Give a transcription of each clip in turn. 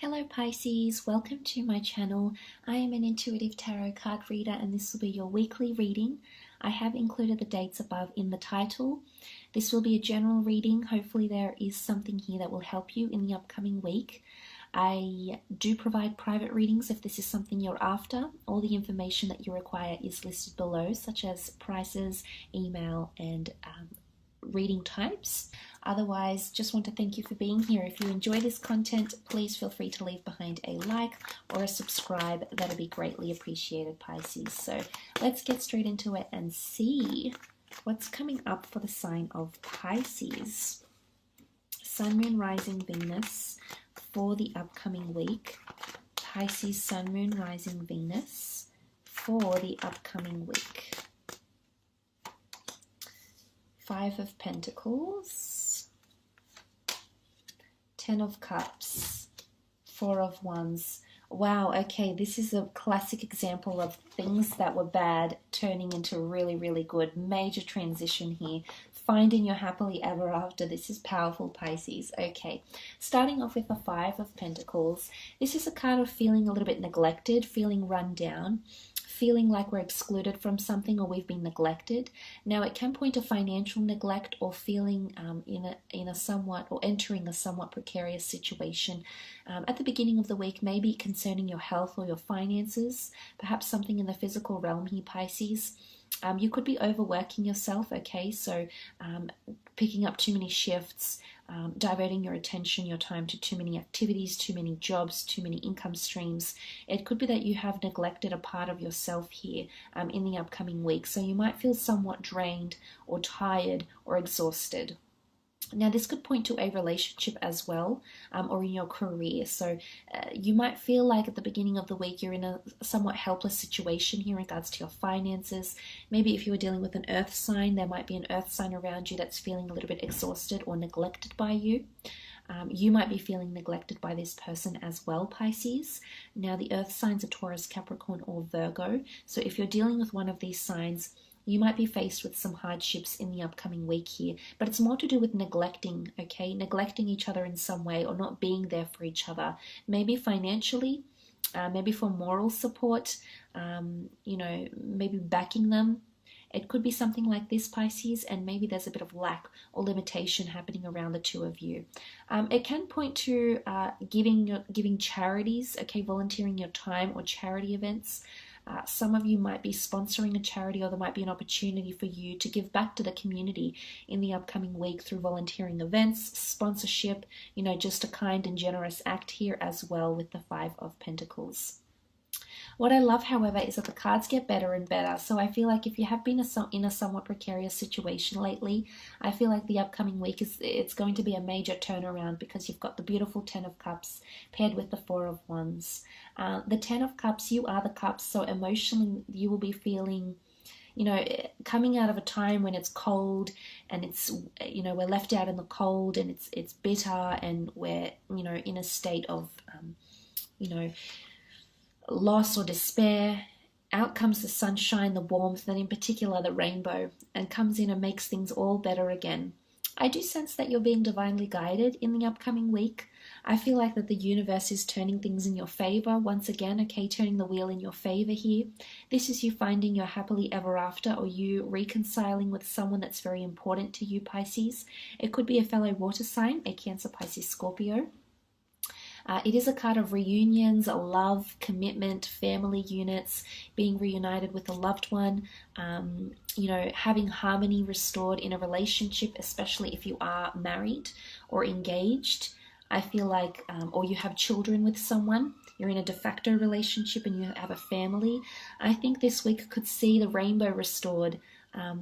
Hello Pisces, welcome to my channel. I am an intuitive tarot card reader and this will be your weekly reading. I have included the dates above in the title. This will be a general reading. Hopefully there is something here that will help you in the upcoming week. I do provide private readings if this is something you're after. All the information that you require is listed below, such as prices, email, and reading types. Otherwise, just want to thank you for being here. If you enjoy this content, please feel free to leave behind a like or a subscribe. That'll be greatly appreciated, Pisces. So let's get straight into it and see what's coming up for the sign of Pisces. Sun, Moon, Rising, Venus for the upcoming week. Pisces, Sun, Moon, Rising, Venus for the upcoming week. Five of Pentacles, Ten of Cups, Four of Wands. Wow, okay, this is a classic example of things that were bad turning into really, really good. Major transition here. Finding your happily ever after. This is powerful, Pisces. Okay, starting off with the Five of Pentacles. This is a card of feeling a little bit neglected, feeling run down, feeling like we're excluded from something or we've been neglected. Now it can point to financial neglect or feeling in a somewhat or entering a somewhat precarious situation at the beginning of the week, maybe concerning your health or your finances, perhaps something in the physical realm here, Pisces. You could be overworking yourself, okay, so picking up too many shifts, diverting your attention, your time to too many activities, too many jobs, too many income streams. It could be that you have neglected a part of yourself here in the upcoming week, so you might feel somewhat drained or tired or exhausted. Now this could point to a relationship as well, or in your career. So you might feel like at the beginning of the week you're in a somewhat helpless situation here in regards to your finances. Maybe if you were dealing with an earth sign, there might be an earth sign around you that's feeling a little bit exhausted or neglected by you. You might be feeling neglected by this person as well, Pisces. Now the earth signs are Taurus, Capricorn, or Virgo. So if you're dealing with one of these signs, you might be faced with some hardships in the upcoming week here, but it's more to do with neglecting, okay? Neglecting each other in some way or not being there for each other. Maybe financially, maybe for moral support, maybe backing them. It could be something like this, Pisces, and maybe there's a bit of lack or limitation happening around the two of you. It can point to giving charities, okay, volunteering your time or charity events. Some of you might be sponsoring a charity, or there might be an opportunity for you to give back to the community in the upcoming week through volunteering events, sponsorship, just a kind and generous act here as well with the Five of Pentacles. What I love, however, is that the cards get better and better. So I feel like if you have been in a somewhat precarious situation lately, I feel like the upcoming week it's going to be a major turnaround because you've got the beautiful Ten of Cups paired with the Four of Wands. The Ten of Cups, you are the cups, so emotionally you will be feeling, coming out of a time when it's cold and it's, we're left out in the cold and it's bitter and we're, in a state of, loss or despair. Out comes the sunshine, the warmth, and in particular the rainbow, and comes in and makes things all better again. I do sense that you're being divinely guided in the upcoming week. I feel like that the universe is turning things in your favor once again, okay, turning the wheel in your favor here. This is you finding your happily ever after, or you reconciling with someone that's very important to you, Pisces. It could be a fellow water sign, a Cancer, Pisces, Scorpio. It is a card of reunions, love, commitment, family units, being reunited with a loved one, having harmony restored in a relationship, especially if you are married or engaged. I feel like, or you have children with someone, you're in a de facto relationship and you have a family. I think this week could see the rainbow restored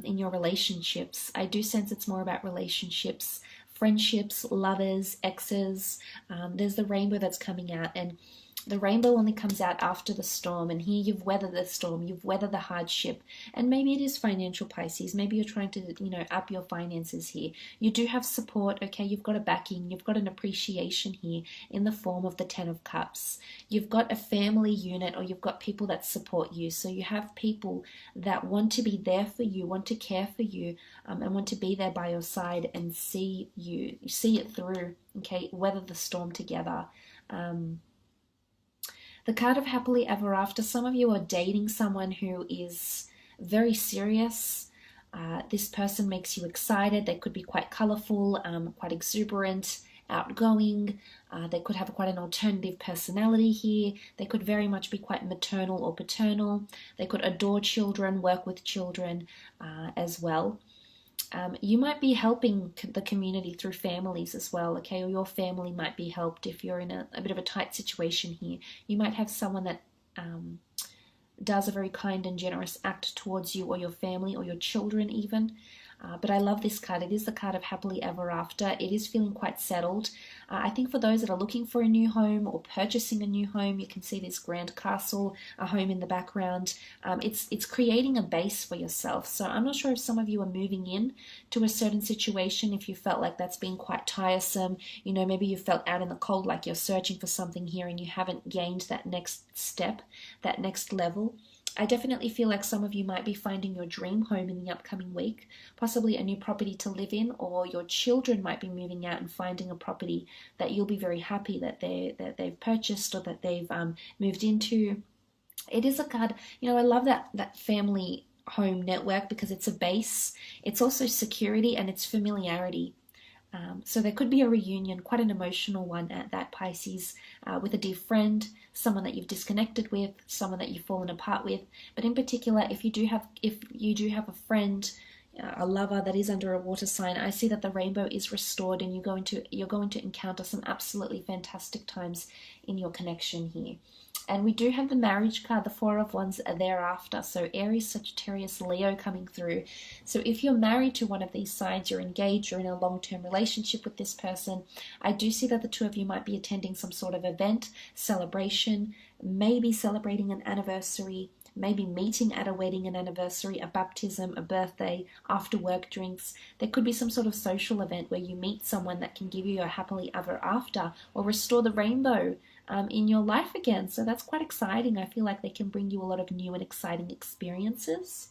in your relationships. I do sense it's more about relationships, friendships, lovers, exes. There's the rainbow that's coming out, and the rainbow only comes out after the storm, and here you've weathered the storm, you've weathered the hardship, and maybe it is financial, Pisces. Maybe you're trying to, up your finances here. You do have support, okay? You've got a backing, you've got an appreciation here in the form of the Ten of Cups. You've got a family unit, or you've got people that support you. So you have people that want to be there for you, want to care for you, and want to be there by your side and see it through, okay? Weather the storm together. The card of happily ever after, some of you are dating someone who is very serious. This person makes you excited. They could be quite colorful, quite exuberant, outgoing. They could have quite an alternative personality here. They could very much be quite maternal or paternal. They could adore children, work with children as well. You might be helping the community through families as well, okay? Or your family might be helped if you're in a bit of a tight situation here. You might have someone that does a very kind and generous act towards you or your family or your children even. But I love this card. It is the card of happily ever after. It is feeling quite settled. I think for those that are looking for a new home or purchasing a new home, you can see this grand castle, a home in the background. It's creating a base for yourself. So I'm not sure if some of you are moving in to a certain situation, if you felt like that's been quite tiresome. You know, maybe you felt out in the cold, like you're searching for something here and you haven't gained that next step, that next level. I definitely feel like some of you might be finding your dream home in the upcoming week, possibly a new property to live in, or your children might be moving out and finding a property that you'll be very happy that they've purchased or that they've moved into. It is a card, you know, I love that family home network because it's a base. It's also security and it's familiarity. So there could be a reunion, quite an emotional one at that, Pisces, with a dear friend, someone that you've disconnected with, someone that you've fallen apart with. But in particular, if you do have a friend, a lover that is under a water sign, I see that the rainbow is restored and you're going to encounter some absolutely fantastic times in your connection here. And we do have the marriage card, the Four of Wands thereafter. So Aries, Sagittarius, Leo coming through. So if you're married to one of these signs, you're engaged, you're in a long-term relationship with this person, I do see that the two of you might be attending some sort of event, celebration, maybe celebrating an anniversary, maybe meeting at a wedding, an anniversary, a baptism, a birthday, after work drinks. There could be some sort of social event where you meet someone that can give you a happily ever after or restore the rainbow in your life again. So that's quite exciting. I feel like they can bring you a lot of new and exciting experiences.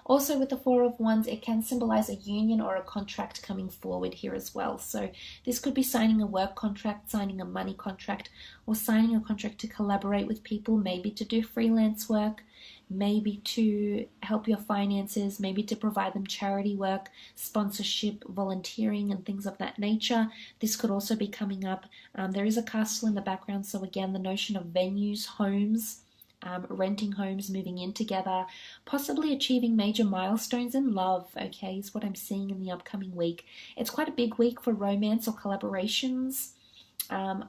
Also with the Four of Wands, it can symbolize a union or a contract coming forward here as well. So this could be signing a work contract, signing a money contract, or signing a contract to collaborate with people, maybe to do freelance work, maybe to help your finances, maybe to provide them charity work, sponsorship, volunteering, and things of that nature. This could also be coming up. There is a castle in the background, so again, the notion of venues, homes, renting homes, moving in together, possibly achieving major milestones in love, okay, is what I'm seeing in the upcoming week. It's quite a big week for romance or collaborations.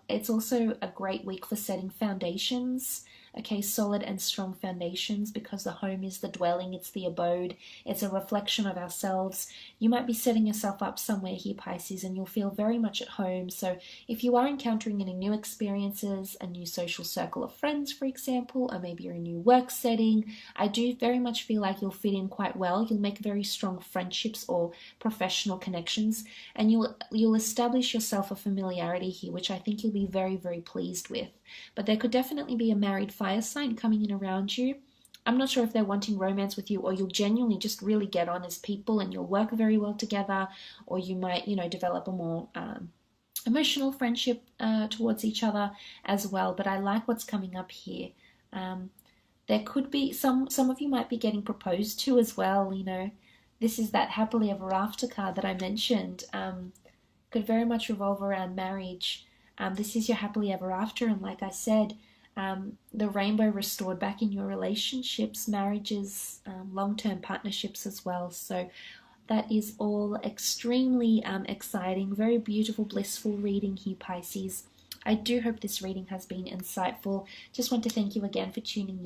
It's also a great week for setting foundations, okay, solid and strong foundations, because the home is the dwelling, it's the abode, it's a reflection of ourselves. You might be setting yourself up somewhere here, Pisces, and you'll feel very much at home. So if you are encountering any new experiences, a new social circle of friends, for example, or maybe you're in a new work setting, I do very much feel like you'll fit in quite well. You'll make very strong friendships or professional connections, and you'll establish yourself a familiarity here, which I think you'll be very, very pleased with. But there could definitely be a married fire sign coming in around you. I'm not sure if they're wanting romance with you, or you'll genuinely just really get on as people and you'll work very well together, or you might, develop a more emotional friendship towards each other as well. But I like what's coming up here. There could be some of you might be getting proposed to as well. This is that happily ever after card that I mentioned. Could very much revolve around marriage. This is your happily ever after, and like I said, the rainbow restored back in your relationships, marriages, long-term partnerships as well. So that is all extremely exciting, very beautiful, blissful reading here, Pisces. I do hope this reading has been insightful. Just want to thank you again for tuning in.